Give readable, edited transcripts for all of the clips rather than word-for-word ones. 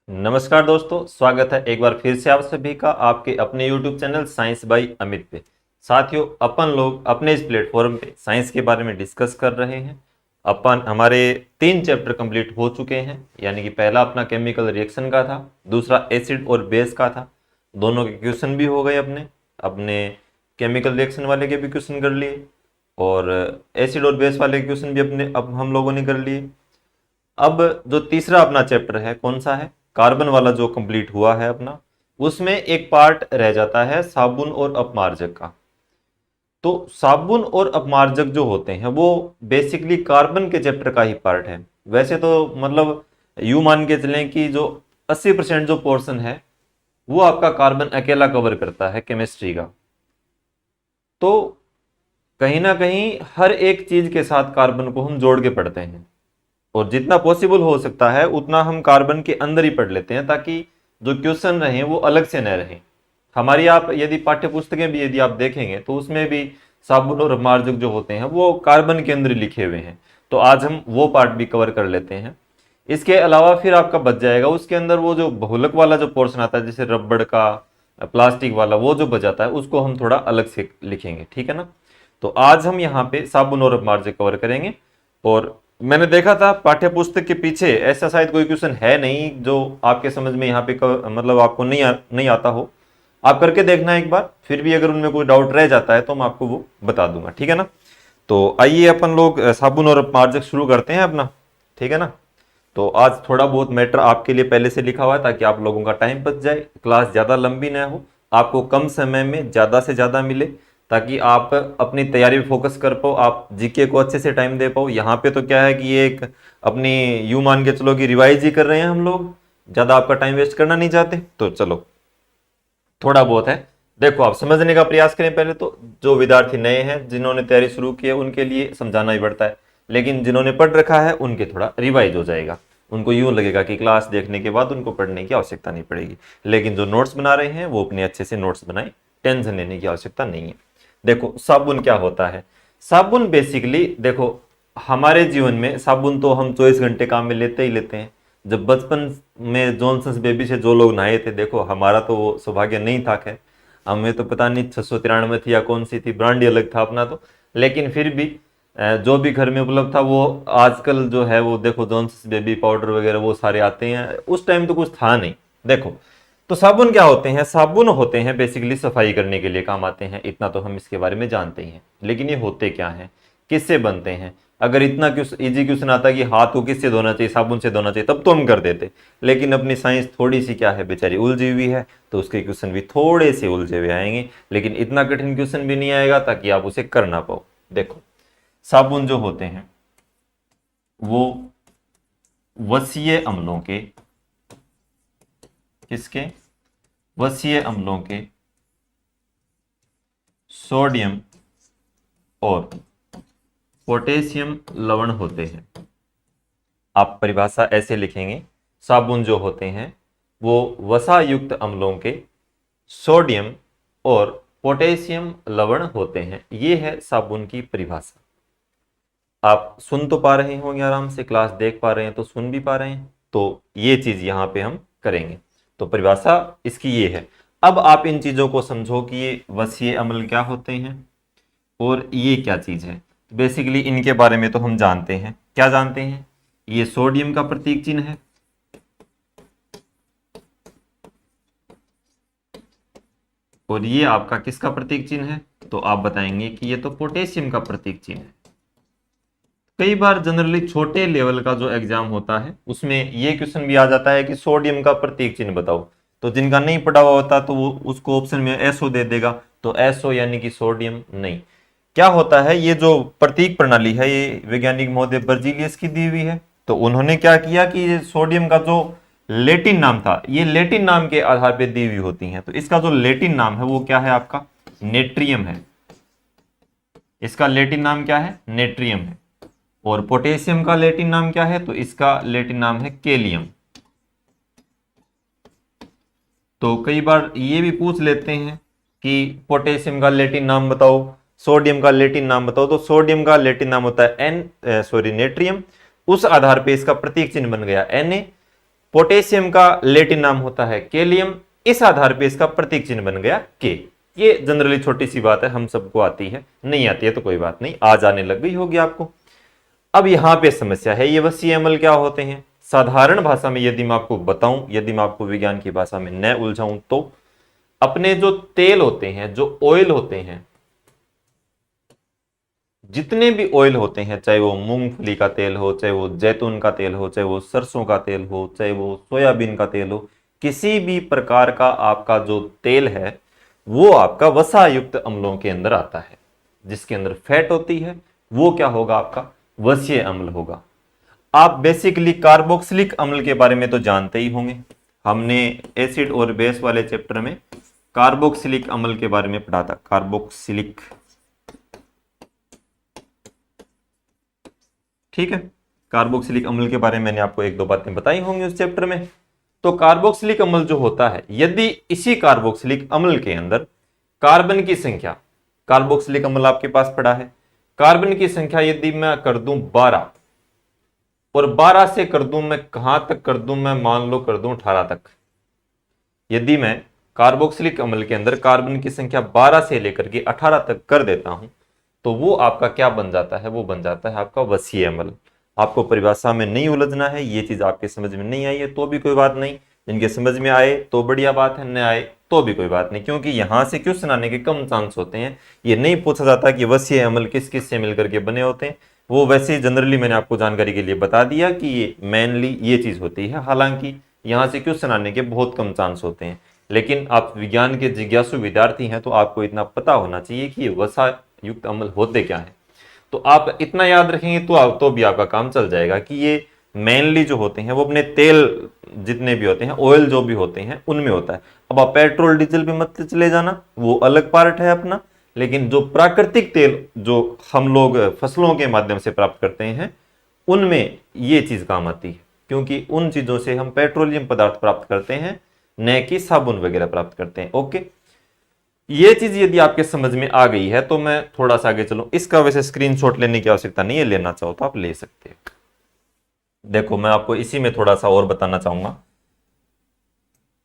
नमस्कार दोस्तों, स्वागत है एक बार फिर से आप सभी का आपके अपने YouTube channel science by Amit पे। साथियों, अपन लोग अपने इस प्लेटफॉर्म पे साइंस के बारे में डिस्कस कर रहे हैं। हमारे 3 चैप्टर कंप्लीट हो चुके हैं, यानी कि पहला अपना केमिकल रिएक्शन का था, दूसरा एसिड और बेस का था। दोनों के क्वेश्चन भी हो गए अपने अपने केमिकल रिएक्शन वाले के भी क्वेश्चन कर लिए और एसिड और बेस वाले के क्वेश्चन भी अपने अब हम लोगों ने कर लिए। अब जो तीसरा अपना चैप्टर है, कौन सा है, कार्बन वाला, जो कंप्लीट हुआ है अपना, उसमें एक पार्ट रह जाता है साबुन और अपमार्जक का। तो साबुन और अपमार्जक जो होते हैं वो बेसिकली कार्बन के चैप्टर का ही पार्ट है। वैसे तो मतलब यूं मान के चलें कि जो 80% जो पोर्शन है वो आपका कार्बन अकेला कवर करता है केमिस्ट्री का। तो कहीं ना कहीं हर एक चीज के साथ कार्बन को हम जोड़ के पढ़ते हैं और जितना पॉसिबल हो सकता है उतना हम कार्बन के अंदर ही पढ़ लेते हैं, ताकि जो क्वेश्चन रहे वो अलग से न रहें। हमारी आप यदि पाठ्य पुस्तकें भी यदि आप देखेंगे तो उसमें भी साबुन और मार्जक जो होते हैं वो कार्बन के अंदर ही लिखे हुए हैं। तो आज हम वो पार्ट भी कवर कर लेते हैं। इसके अलावा फिर आपका बच जाएगा उसके अंदर वो जो बहुलक वाला जो पोर्शन आता है, जैसे रबड़ का, प्लास्टिक वाला, वो जो बच जाता है उसको हम थोड़ा अलग से लिखेंगे, ठीक है ना। तो आज हम यहाँ पे साबुन और मार्जक कवर करेंगे। और मैंने देखा था पाठ्य पुस्तक के पीछे ऐसा शायद कोई क्वेश्चन है नहीं जो आपके समझ में यहाँ पे मतलब आपको नहीं आता हो। आप करके देखना एक बार, फिर भी अगर उनमें कोई डाउट रह जाता है तो मैं आपको वो बता दूंगा, ठीक है ना। तो आइए अपन लोग साबुन और मार्जक शुरू करते हैं अपना, ठीक है ना। तो आज थोड़ा बहुत मैटर आपके लिए पहले से लिखा हुआ है ताकि आप लोगों का टाइम बच जाए, क्लास ज़्यादा लंबी ना हो, आपको कम समय में ज़्यादा से ज़्यादा मिले, ताकि आप अपनी तैयारी में फोकस कर पाओ, आप जीके को अच्छे से टाइम दे पाओ। यहाँ पे तो क्या है कि ये एक अपनी यूं मान के चलो कि रिवाइज ही कर रहे हैं हम लोग, ज़्यादा आपका टाइम वेस्ट करना नहीं चाहते। तो चलो, थोड़ा बहुत है, देखो आप समझने का प्रयास करें पहले तो। जो विद्यार्थी नए हैं, जिन्होंने तैयारी शुरू की है, उनके लिए समझाना ही पड़ता है, लेकिन जिन्होंने पढ़ रखा है उनके थोड़ा रिवाइज हो जाएगा। उनको यूं लगेगा कि क्लास देखने के बाद उनको पढ़ने की आवश्यकता नहीं पड़ेगी। लेकिन जो नोट्स बना रहे हैं वो अपने अच्छे से नोट्स बनाए, टेंशन लेने की आवश्यकता नहीं है। देखो साबुन क्या होता है। साबुन बेसिकली देखो, हमारे जीवन में साबुन तो हम 24 घंटे काम में लेते ही लेते हैं। जब बचपन में जॉनसन्स बेबी से जो लोग नहाए थे, देखो हमारा तो वो सौभाग्य नहीं था, खैर हमें तो पता नहीं 693 थी या कौन सी थी, ब्रांड ही अलग था अपना तो। लेकिन फिर भी जो भी घर में उपलब्ध था वो, आजकल जो है वो देखो जॉनसन्स बेबी पाउडर वगैरह वो सारे आते हैं, उस टाइम तो कुछ था नहीं। देखो, तो साबुन क्या होते हैं, साबुन होते हैं बेसिकली सफाई करने के लिए काम आते हैं, इतना तो हम इसके बारे में जानते ही हैं। लेकिन ये होते क्या हैं, किससे बनते हैं। अगर इतना इजी क्वेश्चन आता कि हाथ को किससे धोना चाहिए, साबुन से धोना चाहिए, तब तो हम कर देते। लेकिन अपनी साइंस थोड़ी सी क्या है बेचारी, उलझी हुई है, तो उसके क्वेश्चन भी थोड़े से उलझे हुए आएंगे। लेकिन इतना कठिन क्वेश्चन भी नहीं आएगा ताकि आप उसे कर ना पाओ। देखो, साबुन जो होते हैं वो वसीय अम्लों के, किसके, वसीय अम्लों के सोडियम और पोटेशियम लवण होते हैं। आप परिभाषा ऐसे लिखेंगे, साबुन जो होते हैं वो वसा युक्त अम्लों के सोडियम और पोटेशियम लवण होते हैं। ये है साबुन की परिभाषा। आप सुन तो पा रहे होंगे, आराम से क्लास देख पा रहे हैं तो सुन भी पा रहे हैं, तो ये चीज यहां पे हम करेंगे। तो परिभाषा इसकी ये है। अब आप इन चीजों को समझो कि ये वसीय अम्ल क्या होते हैं और ये क्या चीज है। बेसिकली इनके बारे में तो हम जानते हैं, क्या जानते हैं, ये सोडियम का प्रतीक चिन्ह है और ये आपका किसका प्रतीक चिन्ह है, तो आप बताएंगे कि ये तो पोटेशियम का प्रतीक चिन्ह है। कई बार जनरली छोटे लेवल का जो एग्जाम होता है उसमें ये क्वेश्चन भी आ जाता है कि सोडियम का प्रतीक चिन्ह बताओ। तो जिनका नहीं पढ़ा हुआ होता तो वो उसको ऑप्शन में एसओ दे देगा, तो एसओ यानी कि सोडियम नहीं। क्या होता है, ये जो प्रतीक प्रणाली है ये वैज्ञानिक महोदय बर्जीलियस की दी हुई है। तो उन्होंने क्या किया कि ये सोडियम का जो लेटिन नाम था, ये लेटिन नाम के आधार पर दी हुई होती है। तो इसका जो लेटिन नाम है वो क्या है आपका, नेट्रियम है। इसका लेटिन नाम क्या है, नेट्रियम है। और पोटेशियम का लेटिन नाम क्या है, तो इसका लेटिन नाम है केलियम। तो कई बार ये भी पूछ लेते हैं कि पोटेशियम का लेटिन नाम बताओ, सोडियम का लेटिन नाम बताओ। तो सोडियम का लेटिन नाम होता है नेट्रियम। उस आधार पे इसका प्रतीक चिन्ह बन गया Na। पोटेशियम का लैटिन नाम होता है कैलियम। इस आधार पे इसका प्रतीक चिन्ह बन गया के। ये जनरली छोटी सी बात है, हम सबको आती है, नहीं आती है तो कोई बात नहीं, आज आने लग गई होगी आपको। अब यहां पे समस्या है, ये वसीय अम्ल क्या होते हैं? साधारण भाषा में यदि मैं आपको बताऊं, यदि मैं आपको विज्ञान की भाषा में न उलझाऊं, तो अपने जो तेल होते हैं, जो ऑयल होते हैं, जितने भी ऑयल होते हैं, चाहे वो मूंगफली का तेल हो, चाहे वो जैतून का तेल हो, चाहे वो सरसों का तेल हो, चाहे वो सोयाबीन का तेल हो, किसी भी प्रकार का आपका जो तेल है वो आपका वसायुक्त अम्लों के अंदर आता है। जिसके अंदर फैट होती है वो क्या होगा? आपका वसीय अम्ल होगा। आप बेसिकली कार्बोक्सिलिक अम्ल के बारे में तो जानते ही होंगे, हमने एसिड और बेस वाले चैप्टर में कार्बोक्सिलिक अम्ल के बारे में पढ़ा था। कार्बोक्सिलिक, ठीक है, कार्बोक्सिलिक अम्ल के बारे में मैंने आपको एक दो बातें बताई होंगी उस चैप्टर में। तो कार्बोक्सिलिक अम्ल जो होता है, यदि इसी कार्बोक्सिलिक अम्ल के अंदर कार्बन की संख्या, कार्बोक्सिलिक अम्ल आपके पास पड़ा है, कार्बन की संख्या यदि मैं कर दूं 12, और 12 से कर दूं मैं कहां तक कर दूं, मैं मान लो कर दूं 18 तक। यदि मैं कार्बोक्सिलिक अम्ल के अंदर कार्बन की संख्या 12 से लेकर के 18 तक कर देता हूं, तो वो आपका क्या बन जाता है? वो बन जाता है आपका वसीय अम्ल। आपको परिभाषा में नहीं उलझना है, ये चीज आपके समझ में नहीं आई है तो भी कोई बात नहीं, जिनके समझ में आए तो बढ़िया बात है, न आए तो भी कोई बात नहीं, क्योंकि यहां से क्वेश्चन आने के कम चांस होते हैं। ये नहीं पूछा जाता कि वसीय अम्ल किस किस से मिलकर के बने होते हैं, वो वैसे जनरली मैंने आपको जानकारी के लिए बता दिया कि ये मेनली ये चीज होती है। हालांकि यहां से क्वेश्चन आने के बहुत कम चांस होते हैं, लेकिन आप विज्ञान के जिज्ञासु विद्यार्थी हैं तो आपको इतना पता होना चाहिए कि ये वसा युक्त अम्ल होते क्या है। तो आप इतना याद रखेंगे तो तो भी आपका काम चल जाएगा कि ये मेनली जो होते हैं वो अपने तेल जितने भी होते हैं, ऑयल जो भी होते हैं, उनमें होता है। अब आप पेट्रोल डीजल पे मत चले जाना, वो अलग पार्ट है अपना, लेकिन जो प्राकृतिक तेल जो हम लोग फसलों के माध्यम से प्राप्त करते हैं, उनमें ये चीज काम आती है, क्योंकि उन चीजों से हम पेट्रोलियम पदार्थ प्राप्त करते हैं, न कि साबुन वगैरह प्राप्त करते हैं। ओके, ये चीज यदि आपके समझ में आ गई है तो मैं थोड़ा सा आगे चलूं। इसका वैसे स्क्रीनशॉट लेने की आवश्यकता नहीं है, लेना चाहो तो आप ले सकते हैं। देखो मैं आपको इसी में थोड़ा सा और बताना चाहूंगा।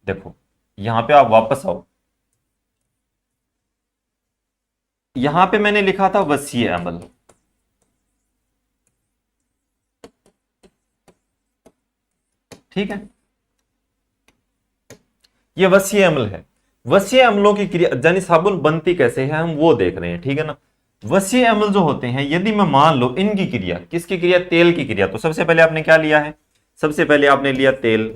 देखो यहां पे आप वापस आओ, यहां पे मैंने लिखा था वसीय अम्ल, ठीक है, ये वसीय अम्ल है। वसीय अम्लों की क्रिया, यानी साबुन बनती कैसे है हम वो देख रहे हैं, ठीक है ना। वसीय अम्ल जो होते हैं, यदि मैं मान लो इनकी क्रिया, किसकी क्रिया? तेल की क्रिया। तो सबसे पहले आपने क्या लिया है? सबसे पहले आपने लिया तेल।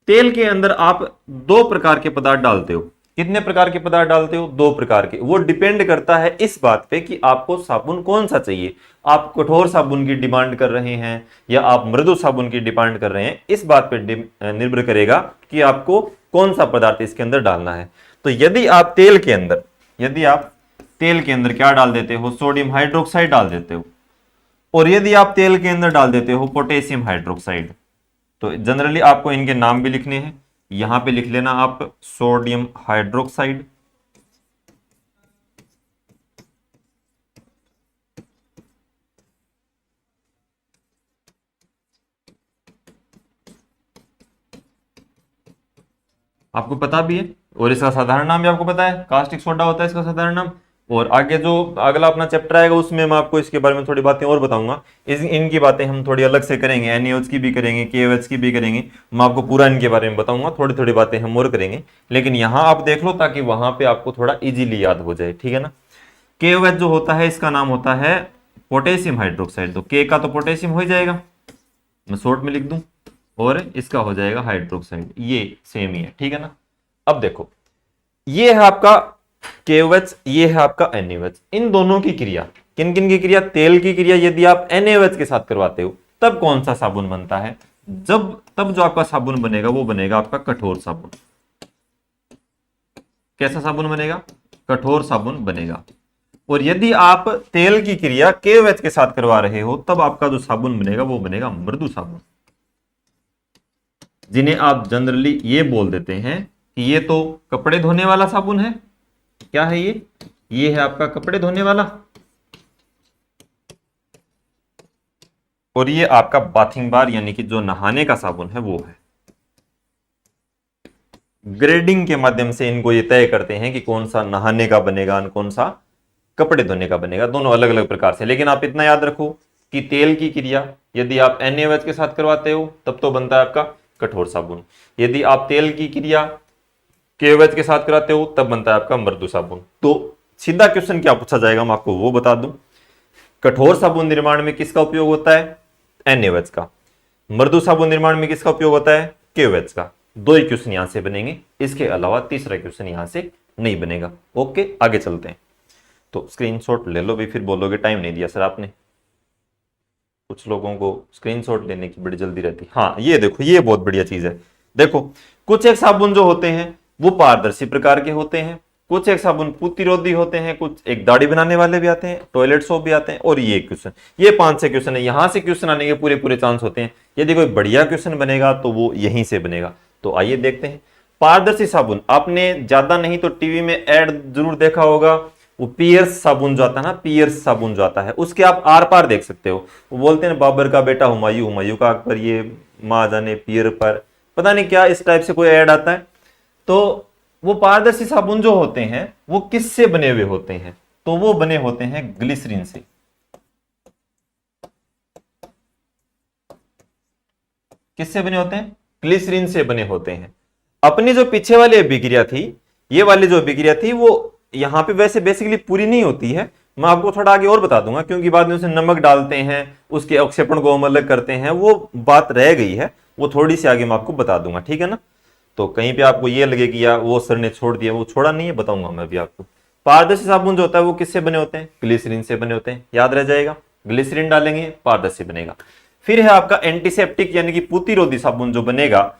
तेल के अंदर आप दो प्रकार के पदार्थ डालते हो। कितने प्रकार के पदार्थ डालते हो? दो प्रकार के। वो डिपेंड करता है इस बात पे कि आपको साबुन कौन सा चाहिए। आप कठोर साबुन की डिमांड कर रहे हैं या आप मृदु साबुन की डिमांड कर रहे हैं, इस बात पे निर्भर करेगा कि आपको कौन सा पदार्थ इसके अंदर डालना है। तो यदि आप तेल के अंदर, यदि आप तेल के अंदर क्या डाल देते हो? सोडियम हाइड्रोक्साइड डाल देते हो, और यदि आप तेल के अंदर डाल देते हो पोटेशियम हाइड्रोक्साइड, तो जनरली आपको इनके नाम भी लिखने हैं। यहां पे लिख लेना आप सोडियम हाइड्रोक्साइड, आपको पता भी है, और इसका साधारण नाम भी आपको पता है, कास्टिक सोडा होता है इसका साधारण नाम। और आगे जो अगला अपना चैप्टर आएगा उसमें मैं आपको इसके बारे में थोड़ी बातें और बताऊंगा। इनकी बातें हम थोड़ी अलग से करेंगे, NaOH की भी करेंगे, KOH की भी करेंगे। मैं आपको पूरा इनके बारे में बताऊंगा, थोड़ी थोड़ी बातें हम और करेंगे, लेकिन यहाँ आप देख लो ताकि वहां पे आपको थोड़ा इजीली याद हो जाए, ठीक है ना। KOH जो होता है इसका नाम होता है पोटेशियम हाइड्रोक्साइड। तो K का तो पोटेशियम हो ही जाएगा, मैं शॉर्ट में लिख दूं, और इसका हो जाएगा हाइड्रोक्साइड, ये सेम ही है, ठीक है ना। अब देखो ये है आपका KOH, ये है आपका NaOH। इन दोनों की क्रिया, किन किन की क्रिया? तेल की क्रिया यदि आप NaOH के साथ करवाते हो तब कौन सा साबुन बनता है? तब जो आपका साबुन बनेगा वो बनेगा आपका कठोर साबुन। कैसा साबुन बनेगा? कठोर साबुन बनेगा। और यदि आप तेल की क्रिया KOH के साथ करवा रहे हो तब आपका जो साबुन बनेगा वो बनेगा मृदु साबुन, जिन्हें आप जनरली ये बोल देते हैं कि ये तो कपड़े धोने वाला साबुन है। क्या है ये है आपका कपड़े धोने वाला। और ये आपका बाथिंग बार यानी कि जो नहाने का साबुन है वो है। ग्रेडिंग के माध्यम से इनको ये तय करते हैं कि कौन सा नहाने का बनेगा और कौन सा कपड़े धोने का बनेगा, दोनों अलग अलग प्रकार से। लेकिन आप इतना याद रखो कि तेल की क्रिया यदि आप NaOH के साथ करवाते हो तब तो बनता है आपका कठोर साबुन, यदि आप तेल की क्रिया KOH के साथ कराते हो तब बनता है आपका मृदु साबुन। तो सीधा क्वेश्चन क्या पूछा जाएगा मैं आपको वो बता दूं, कठोर साबुन निर्माण में किसका उपयोग होता है? NaOH का। मृदु साबुन निर्माण में किसका उपयोग होता है? KOH का। दो ही क्वेश्चन यहां से बनेंगे, इसके अलावा तीसरा क्वेश्चन यहां से नहीं बनेगा। ओके, आगे चलते हैं। तो स्क्रीनशॉट ले लो भी, फिर बोलोगे टाइम नहीं दिया सर आपने। कुछ लोगों को स्क्रीनशॉट लेने की बड़ी जल्दी रहती है। हाँ, ये देखो, ये बहुत बढ़िया चीज है। देखो, कुछ एक साबुन जो होते हैं वो पारदर्शी प्रकार के होते हैं, कुछ एक साबुन प्रतिरोधी होते हैं, कुछ एक दाढ़ी बनाने वाले भी आते हैं, टॉयलेट सोप भी आते हैं, और ये क्वेश्चन, ये 5-6 क्वेश्चन है। यहां से क्वेश्चन आने के पूरे पूरे चांस होते हैं। यदि कोई बढ़िया क्वेश्चन बनेगा तो वो यहीं से बनेगा। तो आइए देखते हैं। पारदर्शी साबुन, आपने ज्यादा नहीं तो टीवी में ऐड जरूर देखा होगा, वो पियर्स साबुन जो आता है ना, पियर्स साबुन जो आता है, उसके आप आर पार देख सकते हो। वो बोलते हैं बाबर का बेटा हुमायूं, हुमायूं का अकबर, ये माँ जाने पियर पर, पता नहीं क्या इस टाइप से कोई ऐड आता है। तो वो पारदर्शी साबुन जो होते हैं वो किससे बने हुए होते हैं? तो वो बने होते हैं ग्लिसरीन से। किससे बने होते हैं? ग्लिसरीन से बने होते हैं। अपनी जो पीछे वाली अभिक्रिया थी, ये वाली जो अभिक्रिया थी, वो यहां पे वैसे बेसिकली पूरी नहीं होती है। मैं आपको थोड़ा आगे और बता दूंगा, क्योंकि बाद में उसे नमक डालते हैं, उसके अवक्षेपण को हम अलग करते हैं, वो बात रह गई है, वो थोड़ी सी आगे मैं आपको बता दूंगा, ठीक है ना। तो कहीं पे आपको ये लगे कि यार वो सर ने छोड़ दिया, वो छोड़ा नहीं है, बताऊंगा मैं भी आपको। पारदर्शी साबुन जो होता है वो किससे बने होते हैं? ग्लिसरीन से बने होते हैं, याद रह जाएगा। ग्लिसरीन डालेंगे, पारदर्शी बनेगा। फिर है आपका एंटीसेप्टिक यानी कि प्रतिरोधी साबुन जो बनेगा,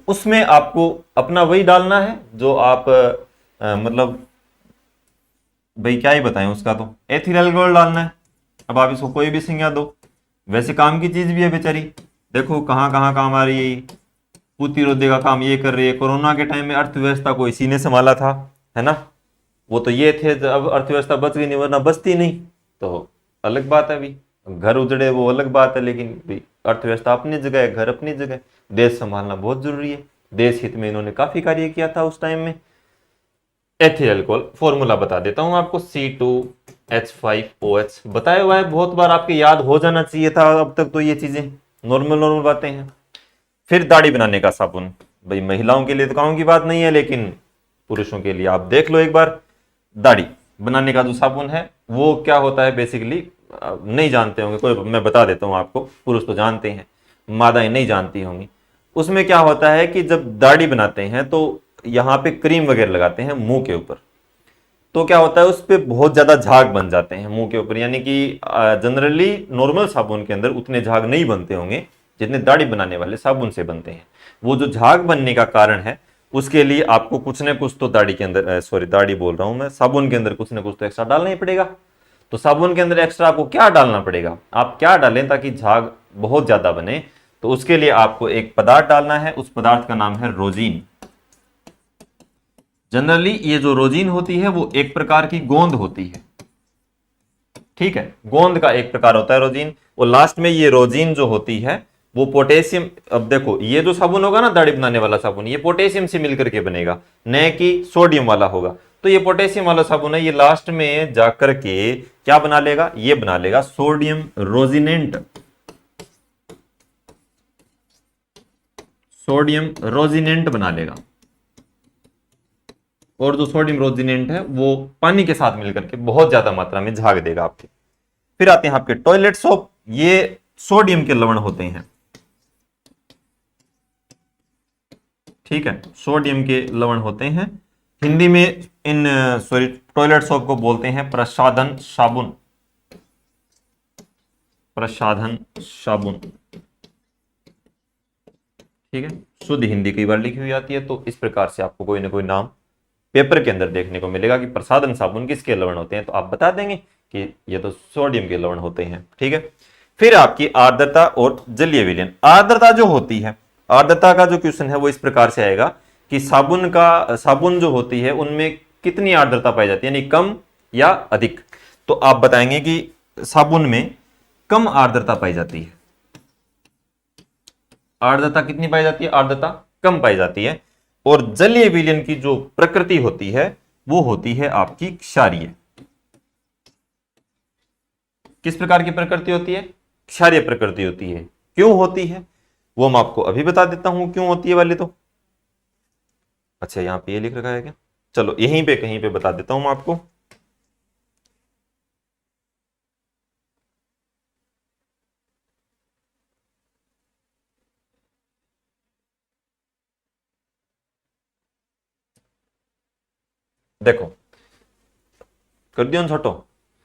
उसमें आपको अपना वही डालना है जो आप मतलब भाई क्या ही बताएं, उसका तो एथिल अल्कोहल डालना है। अब आप इसको कोई भी संज्ञा दो, वैसे काम की चीज भी है बेचारी। देखो कहाँ कहाँ काम आ रही है, प्रतिरोधी का काम ये कर रही है। कोरोना के टाइम में अर्थव्यवस्था को इसी ने संभाला था, है ना। वो तो ये थे, अब अर्थव्यवस्था बच गई नहीं, वरना बचती नहीं। तो अलग बात है, अभी घर उजड़े वो अलग बात है, लेकिन भाई अर्थव्यवस्था अपनी जगह है, घर अपनी जगह, देश संभालना बहुत जरूरी है। देश हित में इन्होंने काफी कार्य किया था उस टाइम में। एथिल अल्कोहल फॉर्मूला बता देता हूं आपको, C2H5OH बताया हुआ है, बहुत बार आपके याद हो जाना चाहिए था अब तक तो ये चीजें नॉर्मल नॉर्मल बातें हैं। फिर दाढ़ी बनाने का साबुन, भाई महिलाओं के लिए तो काम की बात नहीं है, लेकिन पुरुषों के लिए आप देख लो एक बार। दाढ़ी बनाने का जो साबुन है वो क्या होता है बेसिकली, नहीं जानते होंगे कोई, मैं बता देता हूं आपको। पुरुष तो जानते हैं, मादाएं नहीं जानती होंगी। उसमें क्या होता है कि जब दाढ़ी बनाते हैं तो यहाँ पे क्रीम वगैरह लगाते हैं मुंह के ऊपर, तो क्या होता है उस पर बहुत ज्यादा झाग बन जाते हैं मुंह के ऊपर। यानी कि जनरली नॉर्मल साबुन के अंदर उतने झाग नहीं बनते होंगे जितने दाढ़ी बनाने वाले साबुन से बनते हैं। वो जो झाग बनने का कारण है उसके लिए आपको कुछ ना कुछ तो दाढ़ी के अंदर, सॉरी दाढ़ी बोल रहा हूं मैं, साबुन के अंदर कुछ ना कुछ तो एक्स्ट्रा डालना ही पड़ेगा। तो साबुन के अंदर एक्स्ट्रा आपको क्या डालना पड़ेगा, आप क्या डालें ताकि झाग बहुत ज्यादा बने? तो उसके लिए आपको एक पदार्थ डालना है, उस पदार्थ का नाम है रोजीन। जनरली ये जो रोजीन होती है वो एक प्रकार की गोंद होती है, ठीक है, गोंद का एक प्रकार होता है रोजीन। और लास्ट में ये रोजीन जो होती है वो पोटेशियम, अब देखो ये जो साबुन होगा ना दाढ़ी बनाने वाला साबुन, ये पोटेशियम से मिलकर के बनेगा, न कि सोडियम वाला होगा। तो ये पोटेशियम वाला साबुन है, ये लास्ट में जाकर के क्या बना लेगा, ये बना लेगा सोडियम रोजिनेंट। सोडियम रोजिनेंट बना लेगा, और जो सोडियम रोजिनेंट है वो पानी के साथ मिलकर के बहुत ज्यादा मात्रा में झाग देगा आपके। फिर आते हैं आपके टॉयलेट सोप, ये सोडियम के लवण होते हैं, ठीक है, सोडियम के लवण होते हैं। हिंदी में इन सॉरी टॉयलेट सोप को बोलते हैं प्रसाधन साबुन, प्रसाधन साबुन, ठीक है। शुद्ध हिंदी कई बार लिखी हुई आती है, तो इस प्रकार से आपको कोई ना कोई नाम पेपर के अंदर देखने को मिलेगा कि प्रसाधन साबुन किसके लवण होते हैं, तो आप बता देंगे कि ये तो सोडियम के लवण होते हैं, ठीक है। फिर आपकी आर्द्रता और जलीय विलयन। आर्द्रता जो होती है, आर्द्रता का जो क्वेश्चन है वो इस प्रकार से आएगा कि साबुन जो होती है उनमें कितनी आर्द्रता पाई जाती है, यानी कम या अधिक। तो आप बताएंगे कि साबुन में कम आर्द्रता पाई जाती है, आर्द्रता कितनी पाई जाती है? आर्द्रता कम पाई जाती है। और जलीय विलयन की जो प्रकृति होती है वो होती है आपकी क्षारीय। किस प्रकार की प्रकृति होती है? क्षारीय प्रकृति होती है। क्यों होती है वो मैं आपको अभी बता देता हूं, क्यों होती है वाली तो। अच्छा यहां पे ये लिख रखा है क्या? चलो यहीं पे कहीं पे बता देता हूं मैं आपको। देखो कर दिया ना छोटो।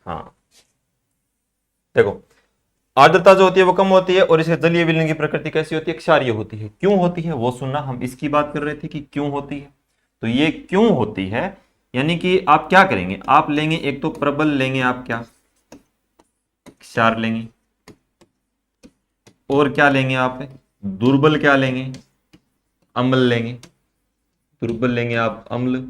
हाँ देखो, आर्द्रता जो होती है वो कम होती है और इसके जलीय विलयन की प्रकृति कैसी होती है? क्षारीय होती है। क्यों होती है वो सुनना, हम इसकी बात कर रहे थे कि क्यों होती है। तो ये क्यों होती है, यानी कि आप क्या करेंगे, आप लेंगे एक तो प्रबल लेंगे, आप क्या क्षार लेंगे, और क्या लेंगे आप दुर्बल क्या लेंगे, अम्ल लेंगे। दुर्बल लेंगे आप अम्ल,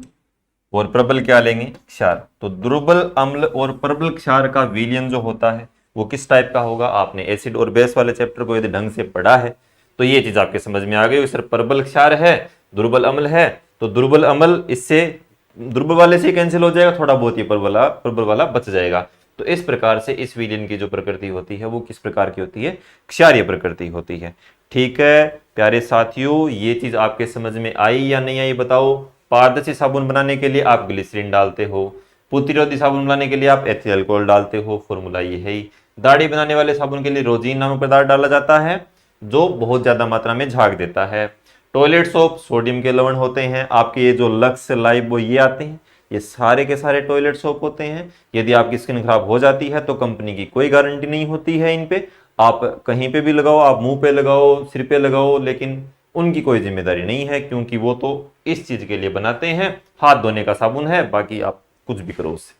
और प्रबल क्या लेंगे? क्षार। तो दुर्बल अम्ल और प्रबल क्षार का विलयन जो होता है वो किस टाइप का होगा? आपने एसिड और बेस वाले चैप्टर को यदि ढंग से पढ़ा है तो ये चीज आपके समझ में आ गई। सर प्रबल क्षार है, दुर्बल अम्ल है, तो दुर्बल अम्ल इससे दुर्बल वाले से कैंसिल हो जाएगा, थोड़ा बहुत ही प्रबल वाला बच जाएगा। तो इस प्रकार से इस विलयन की जो प्रकृति होती है वो किस प्रकार की होती है? क्षारीय प्रकृति होती है। ठीक है प्यारे साथियों, ये चीज आपके समझ में आई या नहीं आई बताओ। पारदर्शी साबुन बनाने के लिए आप ग्लिसरीन डालते हो, पुतिरोधी साबुन बनाने के लिए आप एथिल अल्कोहल डालते हो, फॉर्मूला ये है ही। दाढ़ी बनाने वाले साबुन के लिए रोजीन नामक पदार्थ डाला जाता है जो बहुत ज्यादा मात्रा में झाग देता है। टॉयलेट सोप सोडियम के लवण होते हैं। आपके ये जो लक्स लाइव वो ये आते हैं, ये सारे के सारे टॉयलेट सोप होते हैं। यदि आपकी स्किन खराब हो जाती है तो कंपनी की कोई गारंटी नहीं होती है इन पे। आप कहीं पे भी लगाओ, आप मुंह पे लगाओ, सिर पे लगाओ, लेकिन उनकी कोई जिम्मेदारी नहीं है, क्योंकि वो तो इस चीज के लिए बनाते हैं, हाथ धोने का साबुन है, बाकी आप कुछ भी करो उससे।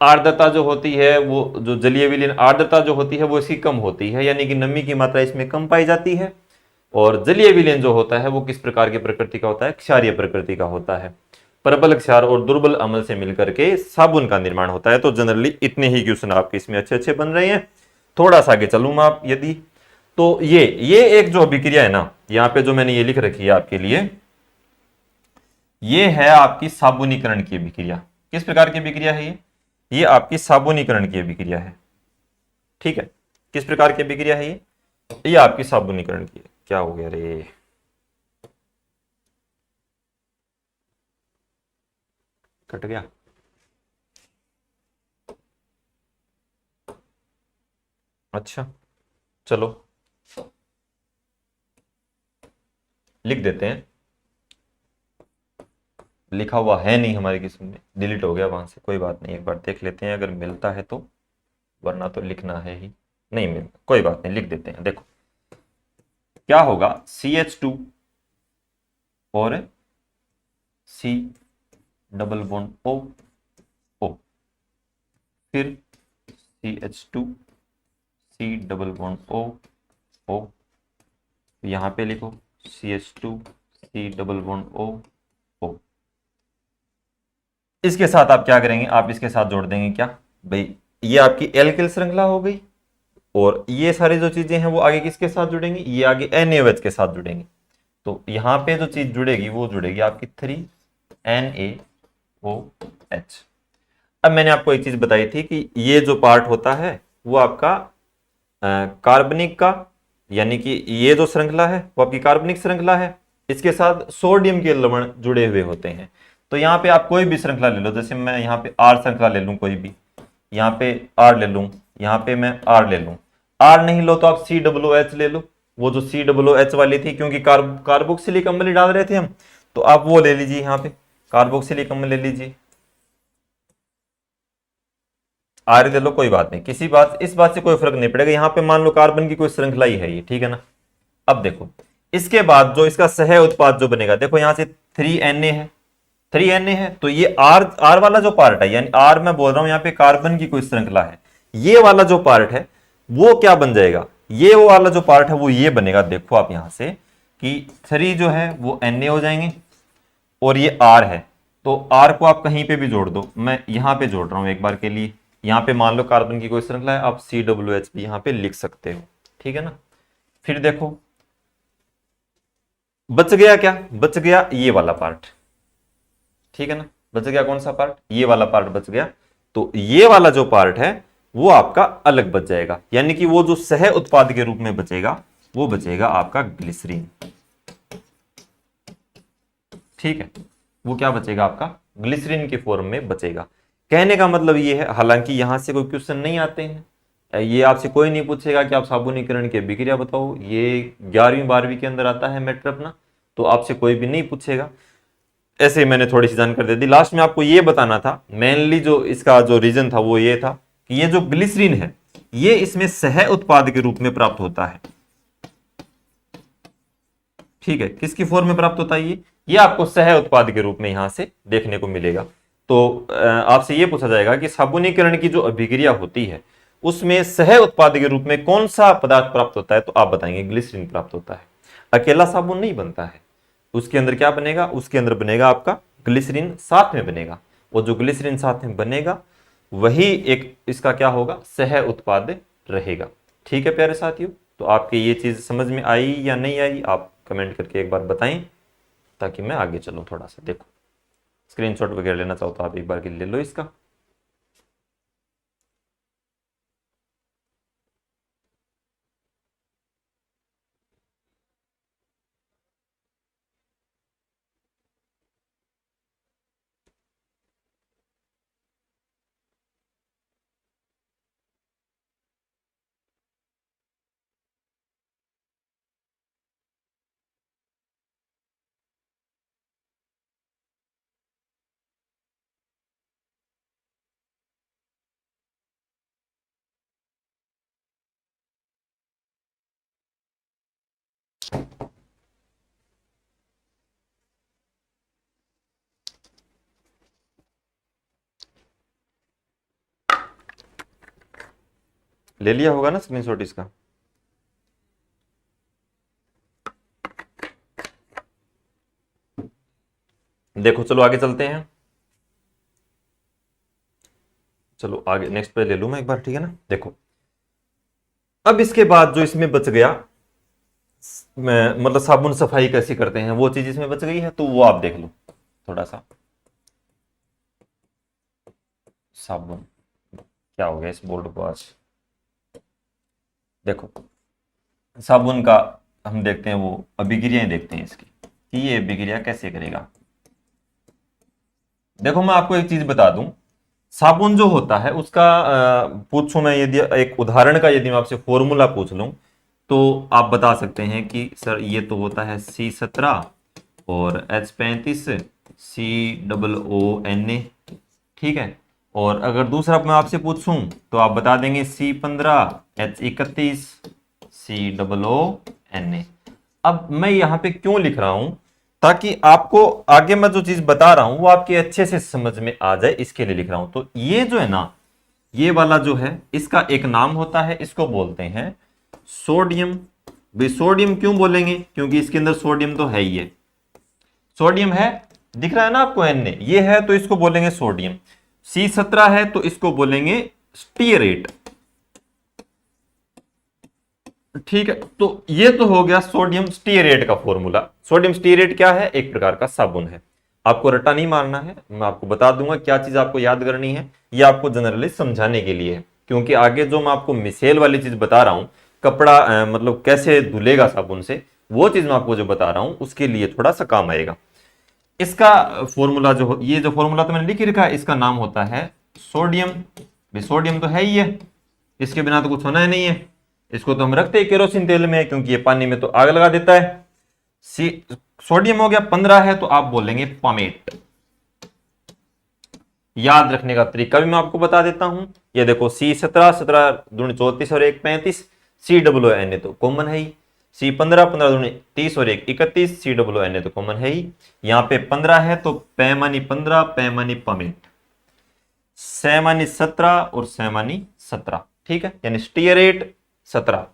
आर्द्रता जो होती है वो जो जलीय विलयन आर्द्रता जो होती है वो इसकी कम होती है, यानी कि नमी की मात्रा इसमें कम पाई जाती है। और जलीय विलयन जो होता है वो किस प्रकार की प्रकृति का होता है? क्षारीय प्रकृति का होता है। प्रबल क्षार और दुर्बल अम्ल से मिलकर के साबुन का निर्माण होता है। तो जनरली इतने ही क्वेश्चन आपके इसमें अच्छे अच्छे बन रहे हैं। थोड़ा सा आगे चलूँ मैं आप यदि, तो ये एक जो अभिक्रिया है ना, यहाँ पे जो मैंने ये लिख रखी है आपके लिए, ये है आपकी साबुनीकरण की अभिक्रिया। किस प्रकार की अभिक्रिया है ये आपकी साबुनीकरण की अभिक्रिया है। ठीक है, किस प्रकार की अभिक्रिया है ये आपकी साबुनीकरण की है। क्या हो गया रे, कट गया। अच्छा चलो लिख देते हैं, लिखा हुआ है नहीं हमारे किस्म में, डिलीट हो गया वहां से, कोई बात नहीं, एक बार देख लेते हैं अगर मिलता है तो, वरना तो लिखना है ही, नहीं मिलता कोई बात नहीं, लिख देते हैं। देखो क्या होगा, CH2 और C डबल बॉन्ड O, फिर CH2 C double bond O, यहां पे लिखो CH2 C double bond O। इसके साथ आप क्या करेंगे, आप इसके साथ जोड़ देंगे क्या भाई, ये आपकी एल्किल श्रृंखला हो गई, और ये सारी जो चीजें हैं वो आगे किसके साथ जुड़ेंगी, ये आगे NaOH के साथ जुड़ेंगी। तो यहां पे जो चीज जुड़ेगी वो जुड़ेगी आपकी 3NaOH। अब मैंने आपको एक चीज बताई थी कि ये जो पार्ट होता है वो आपका कार्बनिक का, यानी कि ये जो श्रृंखला है वो आपकी कार्बनिक श्रृंखला है, इसके साथ सोडियम के लवण जुड़े हुए होते हैं। तो यहाँ पे आप कोई भी श्रृंखला ले लो, जैसे मैं यहाँ पे R श्रृंखला ले लूँ कोई भी, यहाँ पे R ले लूँ, यहाँ पे मैं R ले लूँ। R नहीं लो तो आप COOH ले लो, वो जो COOH वाली थी, क्योंकि कार्बोक्सिलिक अम्ल ही डाल रहे थे हम, तो आप वो ले लीजिए, यहाँ पे कार्बोक्सिलिक अम्ल ले लीजिए। आर ले लो, कोई बात नहीं, किसी बात इस बात से कोई फर्क नहीं पड़ेगा, यहाँ पे मान लो कार्बन की कोई श्रृंखला ही है ये, ठीक है ना। अब देखो इसके बाद जो इसका सह उत्पाद जो बनेगा, देखो यहाँ से 3Na है, 3Na है, तो ये आर वाला जो पार्ट है, यानी आर मैं बोल रहा हूं यहाँ पे कार्बन की कोई श्रृंखला है, ये वाला जो पार्ट है वो क्या बन जाएगा, ये वो वाला जो पार्ट है वो ये बनेगा। देखो आप यहां से कि 3 जो है वो Na हो जाएंगे, और ये R है, तो R को आप कहीं पे भी जोड़ दो, मैं यहां पे जोड़ रहा हूं एक बार के लिए। यहां पे मान लो कार्बन की कोई श्रृंखला है, आप COOH भी यहां पे लिख सकते हो, ठीक है ना। फिर देखो बच गया क्या? बच गया ये वाला पार्ट, ठीक है ना। बच गया कौन सा पार्ट? ये वाला पार्ट बच गया। तो ये वाला जो पार्ट है वो आपका अलग बच जाएगा, यानी कि वो जो सह उत्पाद के रूप में बचेगा वो बचेगा आपका ग्लिसरीन, ठीक है। वो क्या बचेगा? आपका ग्लिसरीन के फॉर्म में बचेगा। कहने का मतलब ये है, हालांकि यहां से कोई क्वेश्चन नहीं आते हैं, ये आपसे कोई नहीं पूछेगा कि आप साबुनीकरण की अभिक्रिया बताओ, ये 11वीं 12वीं के अंदर आता है मैटर अपना, तो आपसे कोई भी नहीं पूछेगा। ऐसे ही मैंने थोड़ी सी जानकारी दे दी। लास्ट में आपको ये बताना था, मेनली जो इसका जो रीजन था वो ये था कि ये जो ग्लिसरीन है ये इसमें सह उत्पाद के रूप में प्राप्त होता है, ठीक है। किसकी फॉर्म में प्राप्त होता है? ये आपको सह उत्पाद के रूप में यहां से देखने को मिलेगा। तो आपसे ये पूछा जाएगा कि साबुनीकरण की जो अभिक्रिया होती है उसमें सह उत्पाद के रूप में कौन सा पदार्थ प्राप्त होता है, तो आप बताएंगे ग्लिसरीन प्राप्त होता है। अकेला साबुन नहीं बनता है, उसके अंदर क्या बनेगा? उसके अंदर बनेगा आपका ग्लिसरीन, साथ में बनेगा। वो जो ग्लिसरीन साथ में बनेगा वही एक इसका क्या होगा? सह उत्पाद रहेगा, ठीक है प्यारे साथियों। तो आपके ये चीज समझ में आई या नहीं आई, आप कमेंट करके एक बार बताएं ताकि मैं आगे चलूं थोड़ा सा। देखो स्क्रीनशॉट वगैरह लेना चाहो तो आप एक बार के लिए ले लो इसका। ले लिया होगा ना स्क्रीनशॉट इसका? देखो चलो आगे चलते हैं। चलो आगे नेक्स्ट पे ले लूं मैं एक बार, ठीक है ना। देखो अब इसके बाद जो इसमें बच गया, मतलब साबुन सफाई कैसी करते हैं वो चीज इसमें बच गई है, तो वो आप देख लो थोड़ा सा। साबुन क्या हो गया इस बोर्ड को आज? देखो साबुन का हम देखते हैं, वो अभिक्रियाएं देखते हैं इसकी कि ये अभिक्रिया कैसे करेगा। देखो मैं आपको एक चीज बता दूं, साबुन जो होता है उसका पूछूं मैं, यदि एक उदाहरण का यदि मैं आपसे फॉर्मूला पूछ लूं तो आप बता सकते हैं कि सर ये तो होता है C17 और H35 COO, ठीक है। और अगर दूसरा मैं आपसे पूछूं तो आप बता देंगे C15 H31 COO। अब मैं यहाँ पे क्यों लिख रहा हूं? ताकि आपको आगे मैं जो चीज बता रहा हूं वो आपके अच्छे से समझ में आ जाए, इसके लिए लिख रहा हूं। तो ये जो है ना, ये वाला जो है इसका एक नाम होता है, इसको बोलते हैं सोडियम। भाई सोडियम क्यों बोलेंगे? क्योंकि इसके अंदर सोडियम तो है ही है, सोडियम है, दिख रहा है ना आपको Na, ये है तो इसको बोलेंगे सोडियम। C17 है तो इसको बोलेंगे स्टीयरेट, ठीक है। तो ये तो हो गया सोडियम स्टीयरेट का फॉर्मूला। सोडियम स्टीयरेट क्या है? एक प्रकार का साबुन है। आपको रट्टा नहीं मारना है, मैं आपको बता दूंगा क्या चीज आपको याद करनी है, ये आपको जनरली समझाने के लिए है। क्योंकि आगे जो मैं आपको मिसेल वाली चीज बता रहा हूं, कपड़ा मतलब कैसे धुलेगा साबुन से, वो चीज मैं आपको जो बता रहा हूं उसके लिए थोड़ा सा काम आएगा। इसका फॉर्मूला जो ये जो फॉर्मूला तो मैंने लिख ही रखा है, इसका नाम होता है सोडियम। भाई सोडियम तो है ही है, इसके बिना तो कुछ होना ही नहीं है। इसको तो हम रखते हैं केरोसिन तेल में, क्योंकि ये पानी में तो आग लगा देता है। सोडियम हो गया 15 है तो आप बोलेंगे पामेट। याद रखने का तरीका भी मैं आपको बता देता हूं। ये देखो C17 17 दूनी 34 और 1 35, COO तो कॉमन है ही। C15 15 दूनी 30 और 1 31, COO तो कॉमन है ही। यहाँ पे 15 है तो पैमानी 15 पैमानी पामेट, सैमानी 17 और सैमानी 17, ठीक है। यानी स्टीयरेट 17,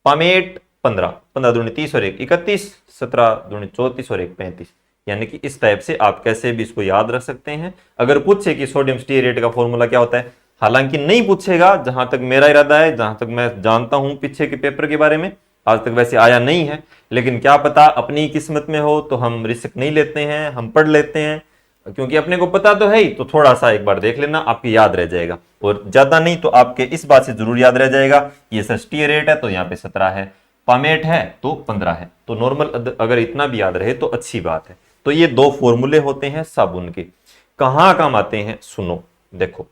पामेट 15, 15 दूनी 30 और 1 31, 17 दूनी 34 और 1 35। यानी कि इस टाइप से आप कैसे भी इसको याद रख सकते हैं। अगर पूछे कि सोडियम स्टीयरेट का फॉर्मूला क्या होता है, हालांकि नहीं पूछेगा, जहां तक मेरा इरादा है, जहां तक मैं जानता हूं पीछे के पेपर के बारे में, आज तक वैसे आया नहीं है, लेकिन क्या पता अपनी किस्मत में हो तो हम रिस्क नहीं लेते हैं, हम पढ़ लेते हैं, क्योंकि अपने को पता तो है ही, तो थोड़ा सा एक बार देख लेना, आपकी याद रह जाएगा। और ज्यादा नहीं तो आपके इस बात से जरूर याद रह जाएगा, ये षष्ठीय रेट है तो यहाँ पे 17 है, पामेट है तो 15 है, तो नॉर्मल अगर इतना भी याद रहे तो अच्छी बात है। तो ये दो फॉर्मूले होते हैं साबुन के, कहाँ काम आते हैं सुनो। देखो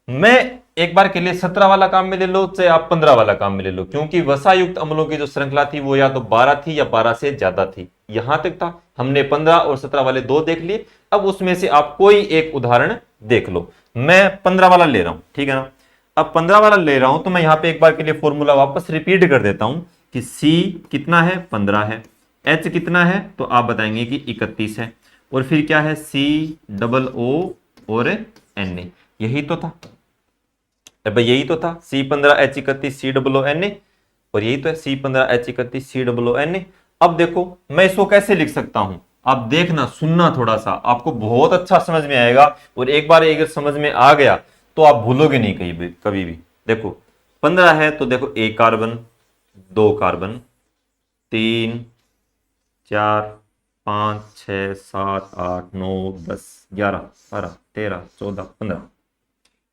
मैं एक बार के लिए 17 वाला काम में ले लो, चाहे आप 15 वाला काम में ले लो, क्योंकि वसायुक्त अम्लों की जो श्रृंखला थी वो या तो 12 थी या 12 से ज्यादा थी, यहां तक था। हमने 15 और 17 वाले दो देख लिए, अब उसमें से आप कोई एक उदाहरण देख लो। मैं 15 वाला ले रहा हूं, ठीक है ना। अब 15 वाला ले रहा हूं तो मैं यहां पे एक बार के लिए फॉर्मूला वापस रिपीट कर देता हूं कि C कितना है, 15 है, H कितना है तो आप बताएंगे कि 31 है, और फिर क्या है COO और Na, यही तो था। भाई यही तो था C15H31 COONA, और यही तो है C15H31 COONA। अब देखो मैं इसको कैसे लिख सकता हूं, आप देखना, सुनना थोड़ा सा, आपको बहुत अच्छा समझ में आएगा, और एक बार अगर समझ में आ गया तो आप भूलोगे नहीं कभी भी। देखो 15 है तो देखो 1 कार्बन, 2 कार्बन, 3 4 5 6 7 8 9 10 11 12 13 14 15।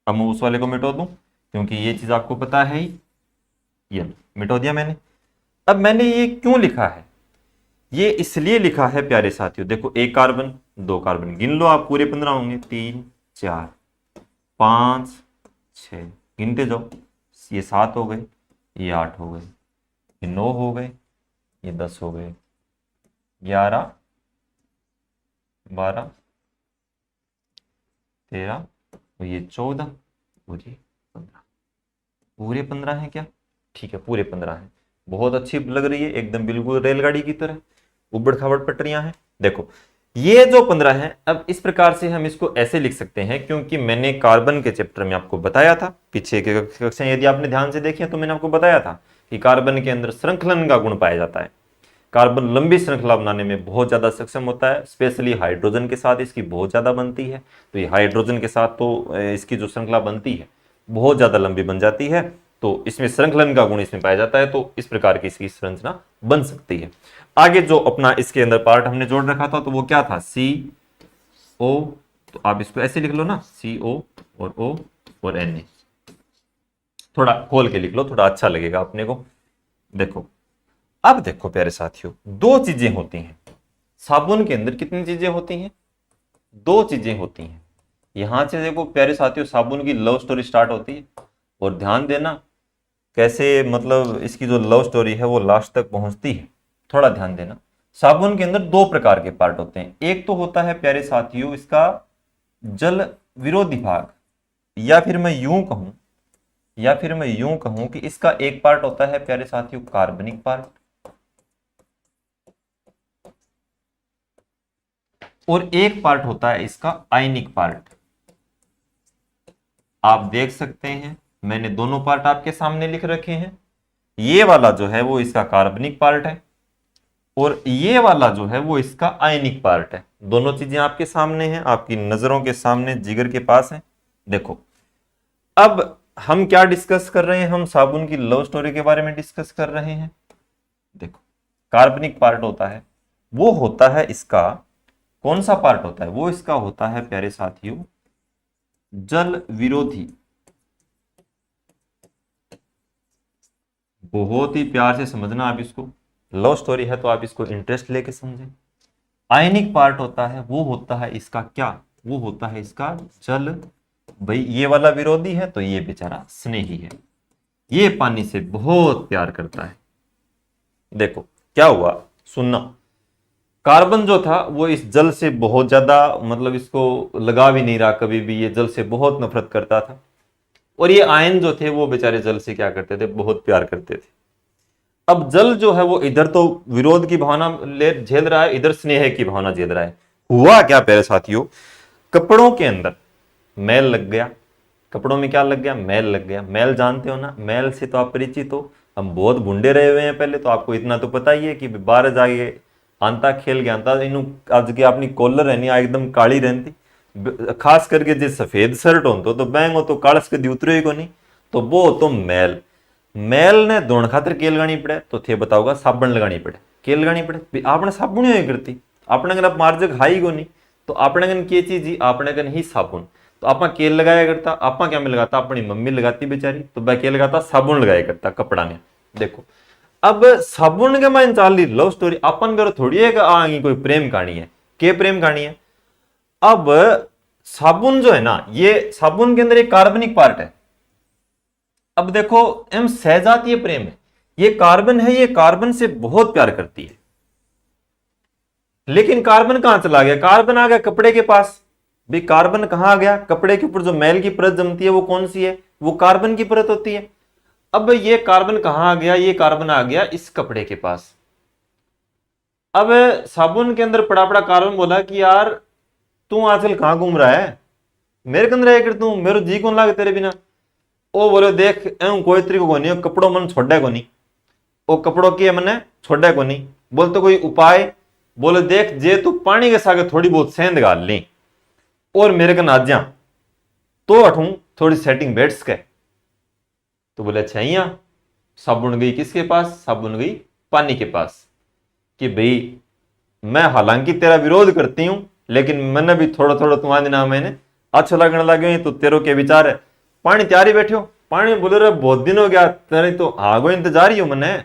अब मैं उस वाले को मिटा दूं क्योंकि ये चीज आपको पता है ही, ये मिटा दिया मैंने। अब मैंने ये क्यों लिखा है, ये इसलिए लिखा है प्यारे साथियों, देखो 1 कार्बन 2 कार्बन, गिन लो आप, पूरे 15 होंगे, 3 4 5 6, गिनते जाओ, ये 7 हो गए, ये 8 हो गए, ये 9 हो गए, ये 10 हो गए, 11 12 13 और ये 14 और ये 15, पूरे 15 है क्या? ठीक है, पूरे 15 है। बहुत अच्छी लग रही है, एकदम बिल्कुल रेलगाड़ी की तरह उबड़ खाबड़ पटरियां हैं। देखो ये जो 15 है, अब इस प्रकार से हम इसको ऐसे लिख सकते हैं, क्योंकि मैंने कार्बन के चैप्टर में आपको बताया था, पीछे के कक्षाएं यदि आपने ध्यान से देखी तो मैंने आपको बताया था कि कार्बन के अंदर श्रृंखलन का गुण पाया जाता है। कार्बन लंबी श्रृंखला बनाने में बहुत ज्यादा सक्षम होता है, स्पेशली हाइड्रोजन के साथ इसकी बहुत ज्यादा बनती है। तो ये हाइड्रोजन के साथ तो इसकी जो श्रृंखला बनती है बहुत ज्यादा लंबी बन जाती है, तो इसमें श्रृंखलन का गुण इसमें पाया जाता है, तो इस प्रकार की इसकी संरचना बन सकती है। आगे जो अपना इसके अंदर पार्ट हमने जोड़ रखा था तो वो क्या था, CO, तो आप इसको ऐसे लिख लो ना, CO और O और Na, थोड़ा खोल के लिख लो, थोड़ा अच्छा लगेगा अपने को। देखो अब देखो प्यारे साथियों, दो चीजें होती हैं साबुन के अंदर, कितनी चीजें होती हैं, दो चीजें होती हैं। यहां से देखो प्यारे साथियों, साबुन की लव स्टोरी स्टार्ट होती है, और ध्यान देना कैसे, मतलब इसकी जो लव स्टोरी है वो लास्ट तक पहुंचती है, थोड़ा ध्यान देना। साबुन के अंदर दो प्रकार के पार्ट होते हैं, एक तो होता है प्यारे साथियों इसका जल विरोधी भाग, या फिर मैं यूं कहूं कि इसका एक पार्ट होता है प्यारे साथियों कार्बनिक पार्ट, और एक पार्ट होता है इसका आयनिक पार्ट। आप देख सकते हैं मैंने दोनों पार्ट आपके सामने लिख रखे हैं, ये वाला जो है वो इसका कार्बनिक पार्ट है, और ये वाला जो है वो इसका आयनिक पार्ट है। दोनों चीजें आपके सामने हैं, आपकी नजरों के सामने, जिगर के पास है। देखो अब हम क्या डिस्कस कर रहे हैं, हम साबुन की लव स्टोरी के बारे में डिस्कस कर रहे हैं। देखो कार्बनिक पार्ट होता है, वो होता है इसका, कौन सा पार्ट होता है, वो इसका होता है प्यारे साथियों जल विरोधी। बहुत ही प्यार से समझना आप इसको, लव स्टोरी है तो आप इसको इंटरेस्ट लेके समझें। आयनिक पार्ट होता है, वो होता है इसका क्या, वो होता है इसका जल, भाई ये वाला विरोधी है तो ये बेचारा स्नेही है, ये पानी से बहुत प्यार करता है। देखो क्या हुआ, सुनना, कार्बन जो था वो इस जल से बहुत ज्यादा, मतलब इसको लगा भी नहीं रहा कभी भी, ये जल से बहुत नफरत करता था, और ये आयन जो थे वो बेचारे जल से क्या करते थे, बहुत प्यार करते थे। अब जल जो है वो इधर तो विरोध की भावना ले झेल रहा है, इधर स्नेह की भावना झेल रहा है। हुआ क्या प्यारे साथियों, कपड़ों के अंदर मैल लग गया, कपड़ों में क्या लग गया, मैल लग गया। मैल जानते हो ना, मैल से तो आप परिचित हो, हम बहुत गुंडे रहे हुए हैं पहले, तो आपको इतना तो पता ही है कि बाहर जाके आंता खेल गया था इन आज के अपनी कॉलर है नहीं एकदम काली रहती, खास करके जो सफेद शर्ट हो तो बैंग हो तो कालस के उतरे को नहीं, तो वो तो मैल। मैल ने धोण खातर के लगानी पड़े तो थे बताओगा साबुन लगानी पड़े, के लगानी पड़े आपने साबुन ही करती अपने अगर मार्जक हाई को नहीं तो अपने गन के चीज ही अपने गन ही साबुन तो आपा केल लगाया करता आपा क्या में लगाता अपनी मम्मी लगाती बेचारी तो वह के लगाता साबुन लगाया करता कपड़ा ने। देखो अब साबुन के मान चाल ली लव स्टोरी अपन करो थोड़ी है कि आगे कोई प्रेम कहानी है, के प्रेम कहानी है। अब साबुन जो है ना ये साबुन के अंदर एक कार्बनिक पार्ट है। अब देखो एम सहजातीय प्रेम है, ये कार्बन है, ये कार्बन से बहुत प्यार करती है। लेकिन कार्बन कहां चला गया, कार्बन आ गया कपड़े के पास। भाई कार्बन कहां आ गया, कपड़े के ऊपर जो मैल की परत जमती है वो कौन सी है, वो कार्बन की परत होती है। अब ये कार्बन कहां आ गया, ये कार्बन आ गया इस कपड़े के पास। अब साबुन के अंदर पड़ा पड़ा कार्बन बोला कि यार तू आजकल कहां घूम रहा है, मेरे के अंदर है कर तू, मेरे जी कौन लागे तेरे बिना। ओ बोले देख कोई तरीको को नहीं, कपड़ों मन छोड़े को नहीं, ओ कपड़ों की मैंने छोड़े को नहीं। बोलते कोई उपाय, बोले देख जे तू पानी के सागे थोड़ी बहुत सेंध गाल ली और मेरे कन आ जा तो अठू थोड़ी सेटिंग बैठ सके। तो बोले अच्छा यहाँ साबुन गई किसके पास, साबुन गई पानी के पास कि भाई मैं हालांकि तेरा विरोध करती हूं लेकिन मैंने भी थोड़ा थोड़ा तुम्हारे नाम मैंने अच्छा लगने लगे तो तेरो के विचार है। पानी तैयारी बैठो, पानी बोले रे बहुत दिन हो गया तेरे तो आगो इंतजार ही हो मैंने।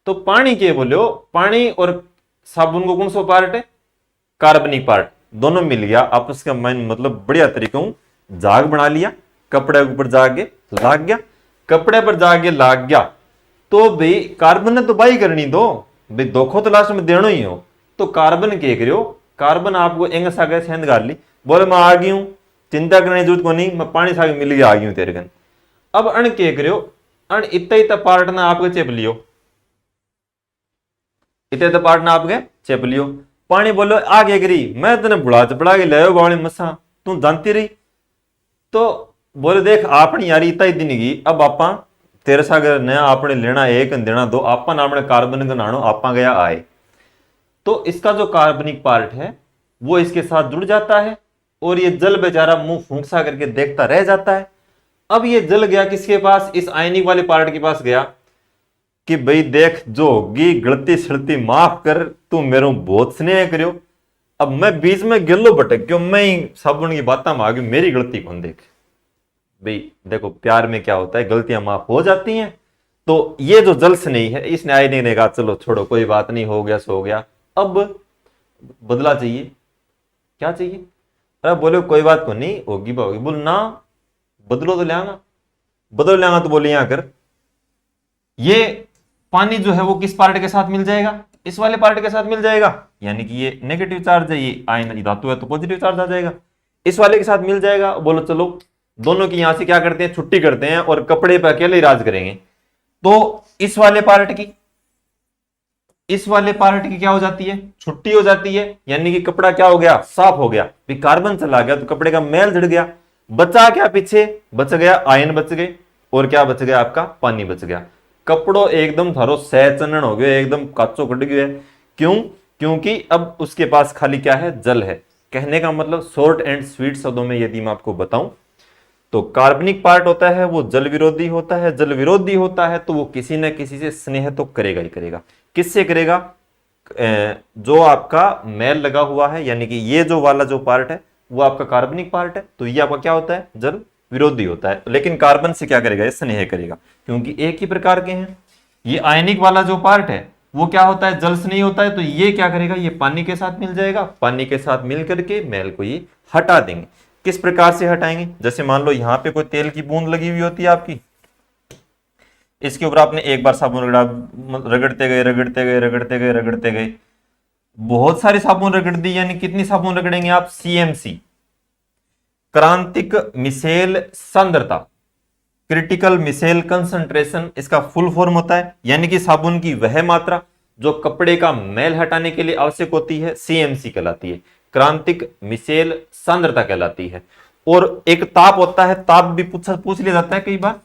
तो पानी के बोलो, पानी और साबुन को कौन सा पार्ट है, कार्बनिक पार्ट, दोनों मिल गया आपस का मन मतलब बढ़िया तरीकों जाग बना लिया, कपड़े के ऊपर जाके लाग गया, कपड़े पर जाके लाग गया। तो भाई कार्बन ने तो बाई करनी दो, भाई दोखो तो लास्ट में देना ही हो। तो कार्बन के करो, कार्बन आपको एंग सागे सेंध गाल ली, बोले मैं आ गई हूं चिंता करने की जरूरत को नहीं, मैं पानी सागे मिल गया आ गई हूं तेरे कन। अब अण के करो, अण इतना पार्ट ना आपके चेप लियो, इतने पार्ट ना आपके चेप लियो। पानी बोलो आ गया करी मैं तेने बुढ़ा चपड़ा के ले बावली मसा तू जानती रही। तो बोले देख आपने यार इतना ही दिन की अब आपा तेरे सागर ने आपने लेना एक देना दो, आपा ने अपने कार्बन का नानो आपा गया आए। तो इसका जो कार्बनिक पार्ट है वो इसके साथ जुड़ जाता है और ये जल बेचारा मुंह फूंकसा करके देखता रह जाता है। अब ये जल गया किसके पास, इस आयनिक वाले पार्ट के पास गया कि भाई देख जो होगी गलती सलती माफ कर, तू मेरे बहुत स्नेह करियो, अब मैं बीच में गिल्लो भटक गयो, मैं ही साबुन की बात में आ गई, मेरी गलती कौन देख। भाई देखो प्यार में क्या होता है गलतियां माफ हो जाती हैं। तो ये जो जल स्नेह है इसने आई नहीं कहा चलो छोड़ो कोई बात नहीं हो गया सो हो गया, अब बदला चाहिए, क्या चाहिए। अरे बोले कोई बात को नहीं होगी होगी, बोल ना बदलो तो लेंगा, बदल लेंगा तो बोले यहां कर ये पानी जो है वो किस पार्ट के साथ मिल जाएगा, इस वाले पार्ट के साथ मिल जाएगा, यानी कि ये नेगेटिव चार्ज है, ये आयन धातु है तो पॉजिटिव चार्ज आ जाएगा, इस वाले के साथ मिल जाएगा। बोलो चलो दोनों की यहां से क्या करते हैं छुट्टी करते हैं और कपड़े पे अकेले ही राज करेंगे। तो इस वाले पार्ट की, इस वाले पार्ट की क्या हो जाती है छुट्टी हो जाती है, यानी कि कपड़ा क्या हो गया साफ हो गया, कार्बन चला गया तो कपड़े का मैल जड़ गया, बचा क्या पीछे बच गया आयन बच गए और क्या बच गया आपका पानी बच गया। कपड़ो एकदम थारो सह चनन हो गया, एकदम काचो कट गया। क्यों, क्योंकि अब उसके पास खाली क्या है जल है। कहने का मतलब शॉर्ट एंड स्वीट शब्दों में यदि मैं आपको बताऊं तो कार्बनिक पार्ट होता है वो जल विरोधी होता है, जल विरोधी होता है तो वो किसी न किसी से स्नेह तो करेगा ही करेगा। किससे करेगा, जो आपका मैल लगा हुआ है, यानी कि ये जो वाला जो पार्ट है वो आपका कार्बनिक पार्ट है तो ये आपका क्या होता है जल विरोधी होता है। लेकिन कार्बन से क्या करेगा ये स्नेह करेगा क्योंकि एक ही प्रकार के हैं। ये आयनिक वाला जो पार्ट है वो क्या होता है जल स्नेही होता है तो ये क्या करेगा ये पानी के साथ मिल जाएगा, पानी के साथ मिल करके मैल को ये हटा देंगे। किस प्रकार से हटाएंगे, जैसे मान लो यहाँ पे कोई तेल की बूंद लगी हुई होती है आपकी, इसके ऊपर आपने एक बार साबुन रगड़ते गए रगड़ते गए रगड़ते गए रगड़ते गए, बहुत सारी साबुन रगड़ दी, यानी कितनी साबुन रगड़ेंगे आप, सीएमसी क्रांतिक मिसेल सांद्रता, क्रिटिकल मिसेल कंसंट्रेशन इसका फुल फॉर्म होता है, यानी कि साबुन की वह मात्रा जो कपड़े का मैल हटाने के लिए आवश्यक होती है सीएमसी कहलाती है, क्रांतिक मिसेल सांद्रता कहलाती है। और एक ताप होता है, ताप भी पूछ लिया जाता है कई बार,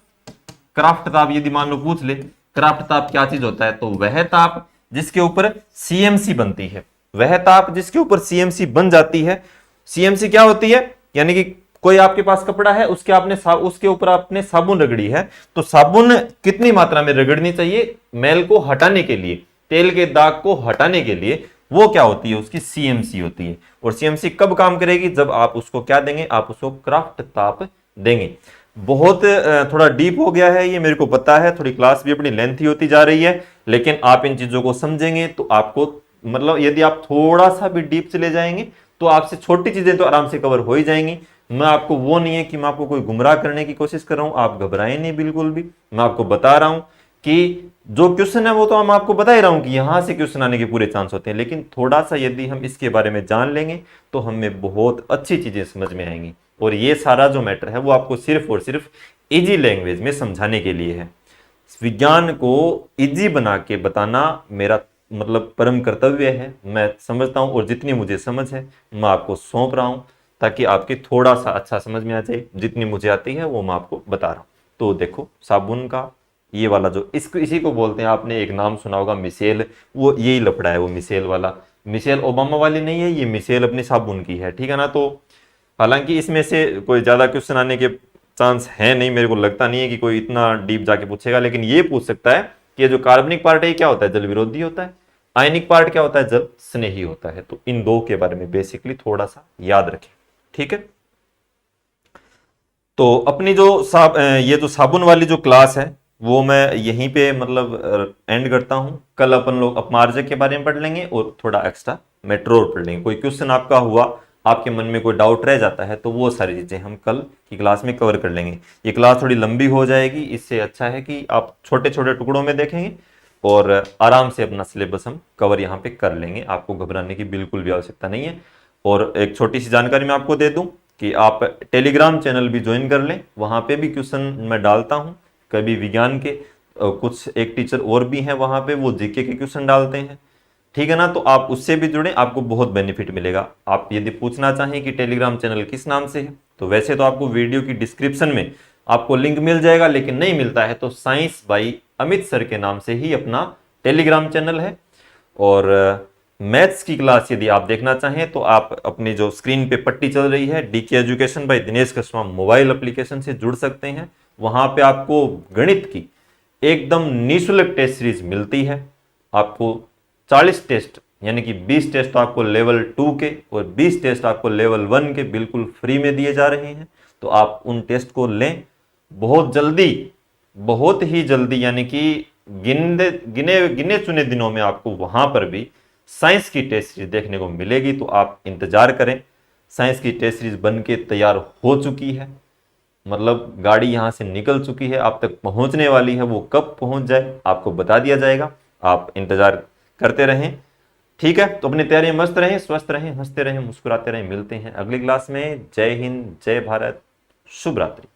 क्राफ्ट ताप यदि मान लो पूछ ले क्राफ्ट ताप क्या चीज होता है, तो वह ताप जिसके ऊपर सीएमसी बनती है, वह ताप जिसके ऊपर सीएमसी बन जाती है। सीएमसी क्या होती है, यानी कि कोई आपके पास कपड़ा है, उसके ऊपर आपने साबुन रगड़ी है, तो साबुन कितनी मात्रा में रगड़नी चाहिए मैल को हटाने के लिए, तेल के दाग को हटाने के लिए, वो क्या होती है, उसकी सीएमसी होती है। और सीएमसी कब काम करेगी, जब आप उसको क्या देंगे, आप उसको क्राफ्ट ताप देंगे। बहुत थोड़ा डीप हो गया है ये, मेरे को पता है, थोड़ी क्लास भी अपनी लेंथी होती जा रही है, लेकिन आप इन चीजों को समझेंगे तो आपको, मतलब यदि आप थोड़ा सा भी डीप चले जाएंगे तो आपसे छोटी चीजें तो आराम से कवर हो ही जाएंगी। मैं आपको वो नहीं है कि मैं आपको कोई गुमराह करने की कोशिश कर रहा हूं, आप घबराएं नहीं बिल्कुल भी। मैं आपको बता रहा हूं कि जो क्वेश्चन है वो तो हम आपको बता ही रहा हूं कि यहां से क्वेश्चन आने के पूरे चांस होते हैं, लेकिन थोड़ा सा यदि हम इसके बारे में जान लेंगे तो हमें बहुत अच्छी चीजें समझ में आएंगी। और ये सारा जो मैटर है वो आपको सिर्फ और सिर्फ इजी लैंग्वेज में समझाने के लिए है। विज्ञान को इजी बना के बताना मेरा मतलब परम कर्तव्य है, मैं समझता हूं, और जितनी मुझे समझ है मैं आपको सौंप रहा हूं, ताकि आपके थोड़ा सा अच्छा समझ में आ जाए। जितनी मुझे आती है वो मैं आपको बता रहा हूं। तो देखो, साबुन का ये वाला जो इसी को बोलते हैं, आपने एक नाम सुना होगा मिशेल, वो यही लफड़ा है, वो मिशेल वाला। मिशेल ओबामा वाली नहीं है, ये मिशेल अपनी साबुन की है, ठीक है ना। तो हालांकि इसमें से कोई ज्यादा क्वेश्चन आने के चांस है नहीं, मेरे को लगता नहीं है कि कोई इतना डीप जाके पूछेगा, लेकिन ये पूछ सकता है कि ये जो कार्बनिक पार्ट है क्या होता है, जल विरोधी होता है, आयनिक पार्ट क्या होता है, जल स्नेही होता है। तो इन दो के बारे में बेसिकली थोड़ा सा याद रखें, ठीक है। तो अपनी जो ये जो साबुन वाली जो क्लास है वो मैं यहीं पे मतलब एंड करता हूं। कल अपन लोग अपमार्जक के बारे में पढ़ लेंगे और थोड़ा एक्स्ट्रा मेट्रोर पढ़ लेंगे। कोई क्वेश्चन आपका हुआ, आपके मन में कोई डाउट रह जाता है, तो वो सारी चीजें हम कल की क्लास में कवर कर लेंगे। ये क्लास थोड़ी लंबी हो जाएगी, इससे अच्छा है कि आप छोटे छोटे टुकड़ों में देखेंगे और आराम से अपना सिलेबस हम कवर यहाँ पे कर लेंगे। आपको घबराने की बिल्कुल भी आवश्यकता नहीं है। और एक छोटी सी जानकारी मैं आपको दे दूं कि आप टेलीग्राम चैनल भी ज्वाइन कर लें, वहां पे भी क्वेश्चन मैं डालता हूं, कभी विज्ञान के, कुछ एक टीचर और भी हैं वहां पे, वो जीके के क्वेश्चन डालते हैं, ठीक है ना। तो आप उससे भी जुड़े, आपको बहुत बेनिफिट मिलेगा। आप यदि पूछना चाहें कि टेलीग्राम चैनल किस नाम से है, तो वैसे तो आपको वीडियो की डिस्क्रिप्शन में आपको लिंक मिल जाएगा, लेकिन नहीं मिलता है तो साइंस बाई अमित सर के नाम से ही अपना टेलीग्राम चैनल है। और मैथ्स की क्लास यदि आप देखना चाहें तो आप अपनी जो स्क्रीन पे पट्टी चल रही है, DK education by Dinesh Kaswa mobile application से जुड़ सकते हैं। वहां पे आपको गणित की एकदम निःशुल्क टेस्ट सीरीज मिलती है। आपको 40 टेस्ट यानी कि 20 टेस्ट तो आपको लेवल 2 के और 20 टेस्ट आपको लेवल 1 के बिल्कुल फ्री में दिए जा रहे हैं। तो आप उन टेस्ट को लें बहुत जल्दी, बहुत ही जल्दी, यानी कि गिने गिने गिने चुने दिनों में आपको वहां पर भी साइंस की टेस्ट सीरीज देखने को मिलेगी। तो आप इंतजार करें, साइंस की टेस्ट सीरीज बन के तैयार हो चुकी है, मतलब गाड़ी यहां से निकल चुकी है, आप तक पहुंचने वाली है। वो कब पहुंच जाए आपको बता दिया जाएगा, आप इंतजार करते रहें, ठीक है। तो अपनी तैयारी में मस्त रहें, स्वस्थ रहें, हंसते रहें, मुस्कुराते रहें। मिलते हैं अगली क्लास में। जय हिंद, जय भारत, शुभ रात्रि।